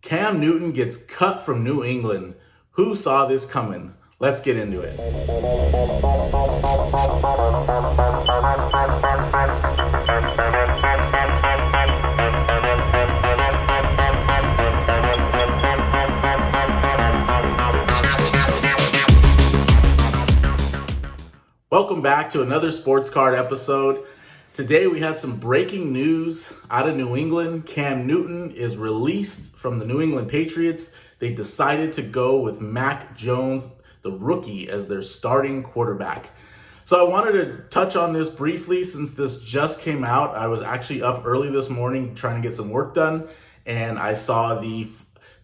Cam Newton gets cut from New England. Who saw this coming? Let's get into it. Welcome back to another Sports Card episode. Today we had some breaking news out of New England. Cam Newton is released from the New England Patriots. They decided to go with Mac Jones, the rookie, as their starting quarterback. So I wanted to touch on this briefly since this just came out. I was actually up early this morning trying to get some work done, and I saw the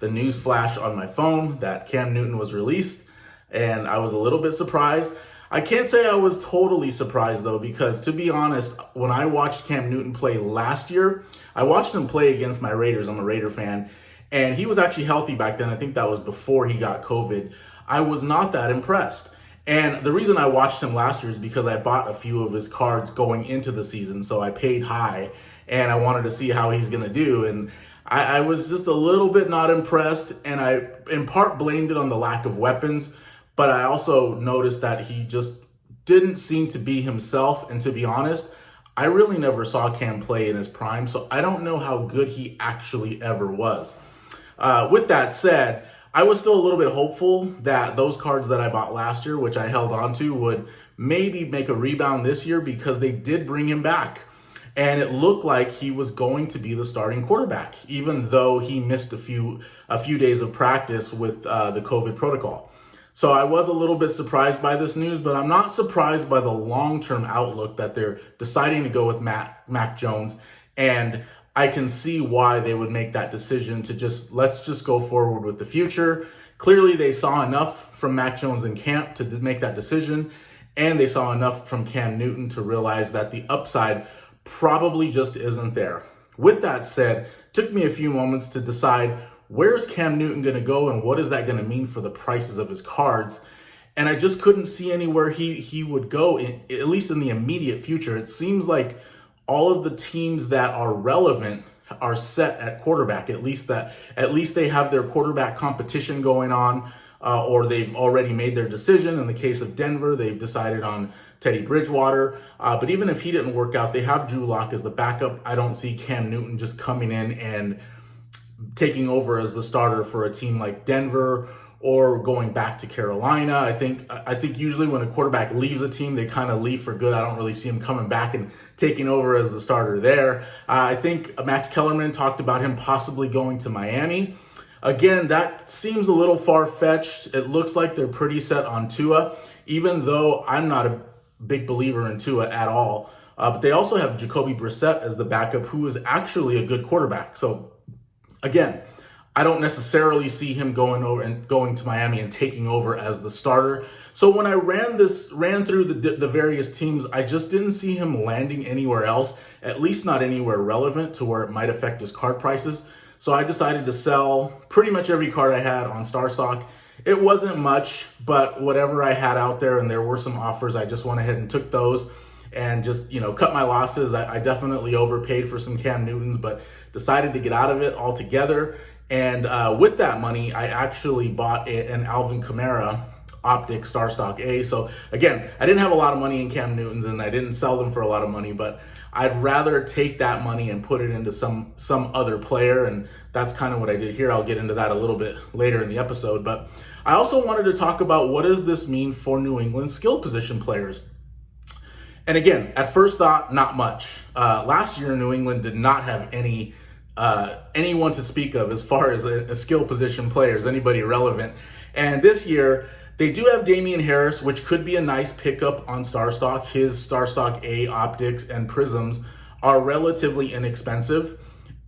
news flash on my phone that Cam Newton was released, and I was a little bit surprised. I can't say I was totally surprised though, because to be honest, when I watched Cam Newton play last year, I watched him play against my Raiders. I'm a Raider fan, and he was actually healthy back then. I think that was before he got COVID. I was not that impressed. And the reason I watched him last year is because I bought a few of his cards going into the season. So I paid high and I wanted to see how he's going to do. And I was just a little bit not impressed. And I in part blamed it on the lack of weapons. But I also noticed that he just didn't seem to be himself. And to be honest, I really never saw Cam play in his prime. So I don't know how good he actually ever was. With that said, I was still a little bit hopeful that those cards that I bought last year, which I held on to, would maybe make a rebound this year because they did bring him back. And it looked like he was going to be the starting quarterback, even though he missed a few days of practice with the COVID protocol. So I was a little bit surprised by this news, but I'm not surprised by the long-term outlook that they're deciding to go with Mac Jones. And I can see why they would make that decision to let's just go forward with the future. Clearly, they saw enough from Mac Jones in camp to make that decision, and they saw enough from Cam Newton to realize that the upside probably just isn't there. With that said, it took me a few moments to decide, where's Cam Newton going to go and what is that going to mean for the prices of his cards? And I just couldn't see anywhere he would go, at least in the immediate future. It seems like all of the teams that are relevant are set at quarterback, at least they have their quarterback competition going on, or they've already made their decision. In the case of Denver, they've decided on Teddy Bridgewater. But even if he didn't work out, they have Drew Lock as the backup. I don't see Cam Newton just coming in and taking over as the starter for a team like Denver or going back to Carolina. I think usually when a quarterback leaves a team, they kind of leave for good. I don't really see him coming back and taking over as the starter there. I think Max Kellerman talked about him possibly going to Miami. Again, that seems a little far-fetched. It looks like they're pretty set on Tua, even though I'm not a big believer in Tua at all. But they also have Jacoby Brissett as the backup, who is actually a good quarterback. So again, I don't necessarily see him going to Miami and taking over as the starter. So when I ran through the various teams, I just didn't see him landing anywhere else, at least not anywhere relevant to where it might affect his card prices. So I decided to sell pretty much every card I had on Starstock. It wasn't much, but whatever I had out there, and there were some offers, I just went ahead and took those and just, cut my losses. I definitely overpaid for some Cam Newtons, but decided to get out of it altogether. And with that money, I actually bought an Alvin Kamara Optic Starstock A. So again, I didn't have a lot of money in Cam Newtons, and I didn't sell them for a lot of money, but I'd rather take that money and put it into some other player. And that's kind of what I did here. I'll get into that a little bit later in the episode. But I also wanted to talk about, what does this mean for New England skill position players? And again, at first thought, not much. Last year, New England did not have anyone to speak of as far as a skill position players, anybody relevant. And this year, they do have Damian Harris, which could be a nice pickup on Starstock. His Starstock A optics and prisms are relatively inexpensive,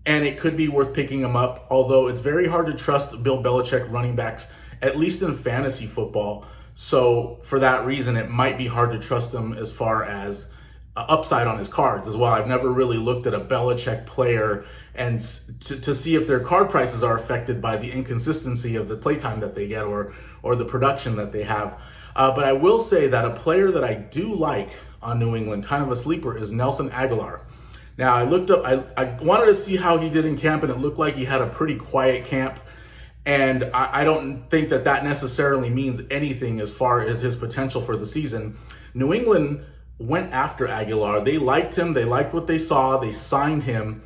and it could be worth picking him up, although it's very hard to trust Bill Belichick running backs, at least in fantasy football. So for that reason, it might be hard to trust him as far as upside on his cards as well. I've never really looked at a Belichick player and to see if their card prices are affected by the inconsistency of the playtime that they get or the production that they have. But I will say that a player that I do like on New England, kind of a sleeper, is Nelson Aguilar. Now I looked up, I wanted to see how he did in camp, and it looked like he had a pretty quiet camp. And I don't think that that necessarily means anything as far as his potential for the season. New England went after Aguilar. They liked him. They liked what they saw. They signed him.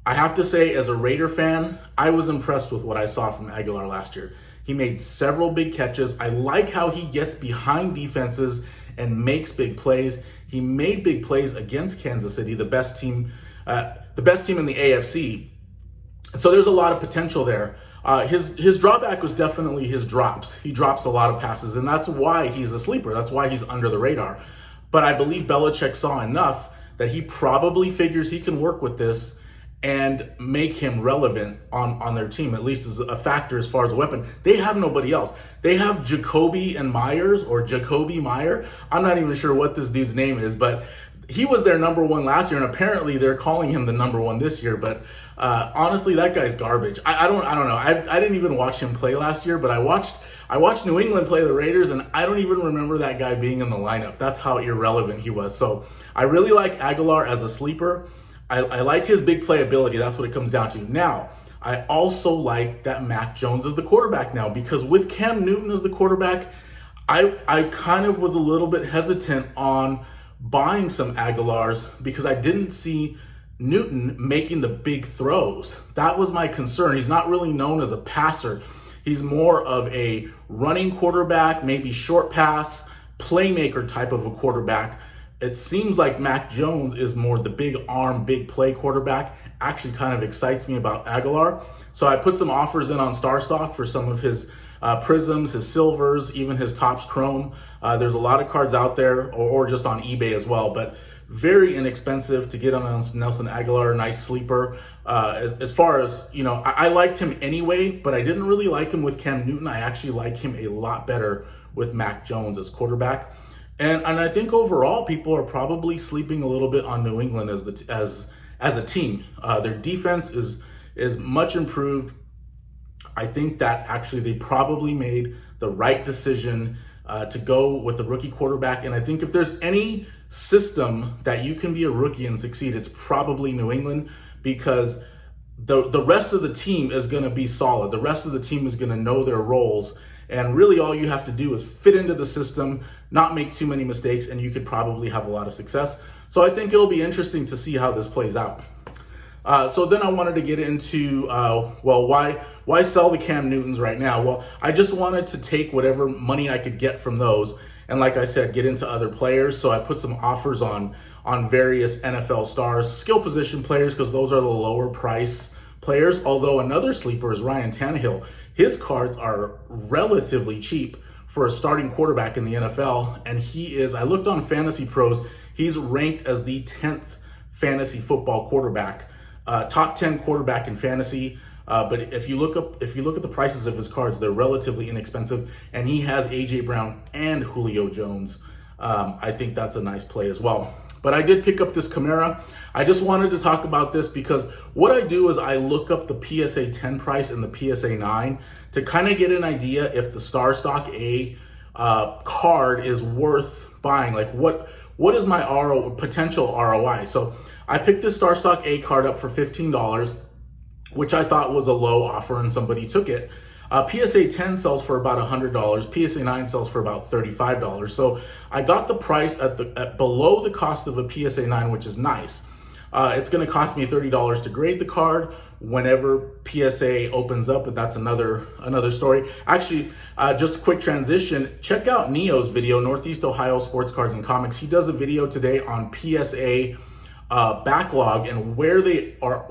I have to say, as a Raider fan, I was impressed with what I saw from Aguilar last year. He made several big catches. I like how he gets behind defenses and makes big plays. He made big plays against Kansas City, the best team in the AFC. So there's a lot of potential there. His drawback was definitely his drops. He drops a lot of passes, and that's why he's a sleeper. That's why he's under the radar. But I believe Belichick saw enough that he probably figures he can work with this and make him relevant on their team, at least as a factor as far as a weapon. They have nobody else. They have Jacoby Meyer. I'm not even sure what this dude's name is, but he was their number one last year, and apparently they're calling him the number one this year. But honestly, that guy's garbage. I don't know. I didn't even watch him play last year, but I watched New England play the Raiders, and I don't even remember that guy being in the lineup. That's how irrelevant he was. So I really like Aguilar as a sleeper. I like his big playability. That's what it comes down to. Now, I also like that Mac Jones is the quarterback now, because with Cam Newton as the quarterback, I kind of was a little bit hesitant on buying some Aguilars because I didn't see Newton making the big throws. That was my concern. He's not really known as a passer. He's more of a running quarterback, maybe short pass, playmaker type of a quarterback. It seems like Mac Jones is more the big arm, big play quarterback. Actually kind of excites me about Aguilar. So I put some offers in on Starstock for some of his prisms, his silvers, even his Topps Chrome. There's a lot of cards out there, or just on eBay as well, but very inexpensive to get on Nelson Aguilar, a nice sleeper. As far as, I liked him anyway, but I didn't really like him with Cam Newton. I actually like him a lot better with Mac Jones as quarterback. And I think overall, people are probably sleeping a little bit on New England as a team. Their defense is much improved. I think that actually they probably made the right decision to go with the rookie quarterback. And I think if there's any system that you can be a rookie and succeed, it's probably New England, because the rest of the team is going to be solid. The rest of the team is going to know their roles. And really all you have to do is fit into the system, not make too many mistakes, and you could probably have a lot of success. So I think it'll be interesting to see how this plays out. So then I wanted to get into, why sell the Cam Newtons right now? Well, I just wanted to take whatever money I could get from those, and like I said, get into other players. So I put some offers on various NFL stars, skill position players, because those are the lower price players. Although another sleeper is Ryan Tannehill. His cards are relatively cheap for a starting quarterback in the NFL, and he is, I looked on Fantasy Pros, he's ranked as the 10th fantasy football quarterback, top 10 quarterback in fantasy. But if you look at the prices of his cards, they're relatively inexpensive, and he has AJ Brown and Julio Jones. I think that's a nice play as well. But I did pick up this Kamara. I just wanted to talk about this because what I do is I look up the PSA 10 price and the PSA 9 to kind of get an idea if the Starstock A card is worth buying. Like what is my potential ROI? So I picked this Starstock A card up for $15, which I thought was a low offer, and somebody took it. PSA 10 sells for about $100. PSA 9 sells for about $35. So I got the price at below the cost of a PSA 9, which is nice. It's going to cost me $30 to grade the card whenever PSA opens up, but that's another story. Actually, just a quick transition. Check out Neo's video, Northeast Ohio Sports Cards and Comics. He does a video today on PSA backlog and where they are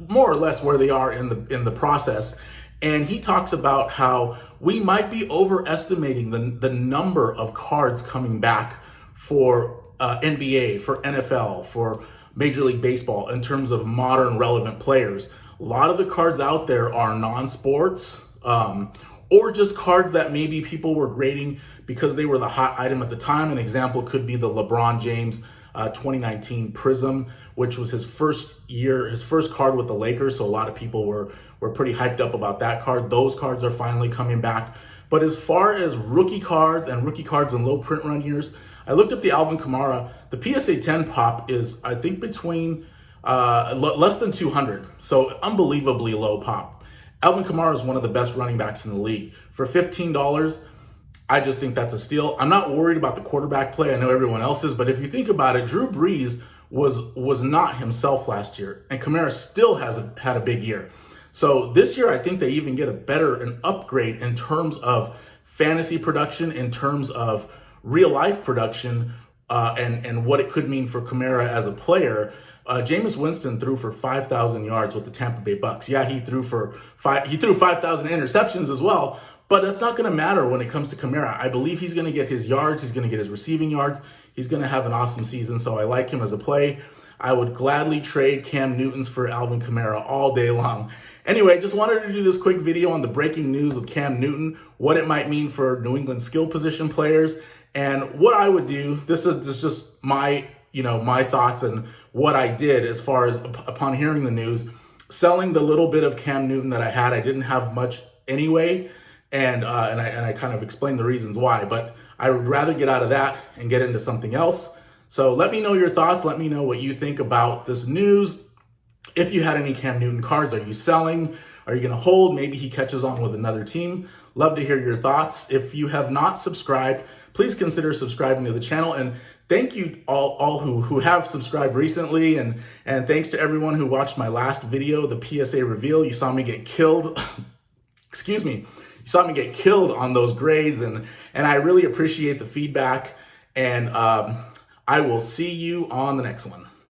more or less where they are in the process. And he talks about how we might be overestimating the number of cards coming back for NBA, for NFL, for Major League Baseball in terms of modern relevant players. A lot of the cards out there are non-sports or just cards that maybe people were grading because they were the hot item at the time. An example could be the LeBron James 2019 Prism, which was his first card with the Lakers. So a lot of people were pretty hyped up about that card. Those cards are finally coming back. But as far as rookie cards and low print run years, I looked up the Alvin Kamara. The PSA 10 pop is, I think, between less than 200. So unbelievably low pop. Alvin Kamara is one of the best running backs in the league. For $15, I just think that's a steal. I'm not worried about the quarterback play. I know everyone else is, but if you think about it, Drew Brees was not himself last year, and Kamara still had a big year. So this year, I think they even get an upgrade in terms of fantasy production, in terms of real life production, and what it could mean for Kamara as a player. Jameis Winston threw for 5,000 yards with the Tampa Bay Bucks. Yeah, he threw 5,000 interceptions as well, but that's not going to matter when it comes to Kamara. I believe he's going to get his yards. He's going to get his receiving yards. He's going to have an awesome season, so I like him as a play. I would gladly trade Cam Newton's for Alvin Kamara all day long. Anyway, just wanted to do this quick video on the breaking news with Cam Newton, what it might mean for New England skill position players, and what I would do. This is just my thoughts and what I did as far as upon hearing the news, selling the little bit of Cam Newton that I had. I didn't have much anyway, and I kind of explained the reasons why, but I would rather get out of that and get into something else. So let me know your thoughts. Let me know what you think about this news. If you had any Cam Newton cards, are you selling? Are you going to hold? Maybe he catches on with another team. Love to hear your thoughts. If you have not subscribed, please consider subscribing to the channel. And thank you all who have subscribed recently. And thanks to everyone who watched my last video, the PSA reveal. You saw me get killed. Excuse me. You saw me get killed on those grades. And I really appreciate the feedback. And I will see you on the next one.